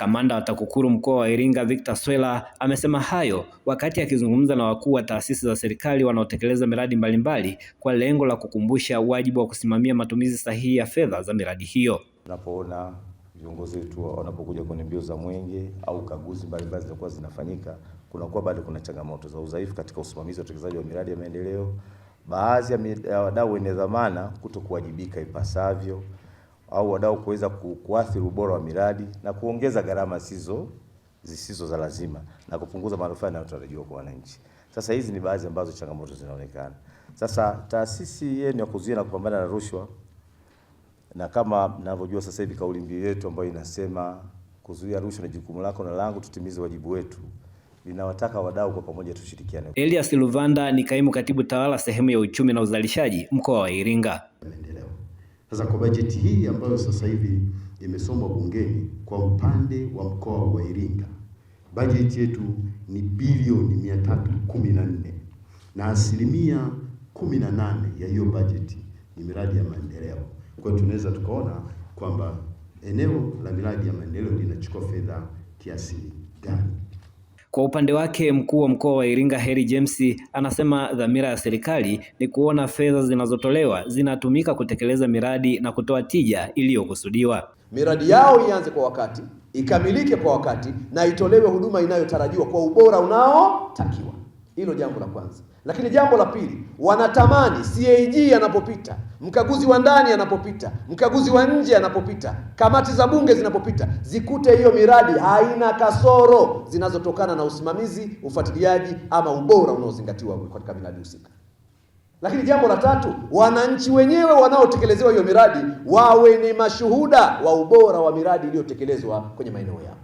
Kamanda wa TAKUKURU mkoa wa Iringa Victor Swela amesema hayo wakati akizungumza na wakuu wa taasisi za serikali wanaotekeleza miradi mbalimbali kwa lengo la kukumbusha wajibu wa kusimamia matumizi sahihi ya fedha za miradi hiyo. Tunapoona viongozi wetu wanapokuja kwenye mbio za mwenge au kaguzi mbalimbali zinakuwa zinafanyika, kunakuwa bado kuna changamoto za udhaifu katika usimamizi wa utekelezaji wa miradi ya maendeleo, baadhi ya wadau wenye dhamana kutokuwajibika ipasavyo, au wadau kuweza kuathiri ubora wa miradi na kuongeza gharama zisizo za lazima na kupunguza manufaa yanayotarajiwa kwa wananchi. Sasa hizi ni baadhi ambazo changamoto zinaonekana. Sasa taasisi yenu ya kuzuia na kupambana na rushwa, na kama mnavyojua sasa hivi kauli mbiu yetu ambayo inasema kuzuia rushwa na jukumu lako na langu, tutimize wajibu wetu, linawataka wadau kwa pamoja tushirikiane. Elias Luvanda ni kaimu katibu tawala sehemu ya uchumi na uzalishaji mkoa wa Iringa. Sasa kwa bajeti hii ambayo sasa hivi imesomwa bungeni kwa upande wa mkoa wa Iringa, bajeti yetu ni bilioni 314 na asilimia 18 ya hiyo bajeti ni miradi ya maendeleo. Kwa hiyo tunaweza tukaona kwamba eneo la miradi ya maendeleo linachukua fedha kiasi gani. Kwa upande wake mkuu wa mkoa wa Iringa Heri James anasema dhamira ya serikali ni kuona fedha zinazotolewa zinatumika kutekeleza miradi na kutoa tija iliyokusudiwa. Miradi yao ianze kwa wakati, ikamilike kwa wakati na itolewe huduma inayotarajiwa kwa ubora unaotakiwa. Hilo jambo la kwanza. Lakini jambo la pili, wanatamani CAG anapopita, mkaguzi wa ndani anapopita, mkaguzi wa nje anapopita, kamati za bunge zinapopita, zikute hiyo miradi haina kasoro zinazotokana na usimamizi, ufuatiliaji ama ubora unaozingatiwa katika miradi husika. Lakini jambo la tatu, wananchi wenyewe wanaotekelezewa hiyo miradi wawe ni mashuhuda wa ubora wa miradi iliyotekelezwa kwenye maeneo yao.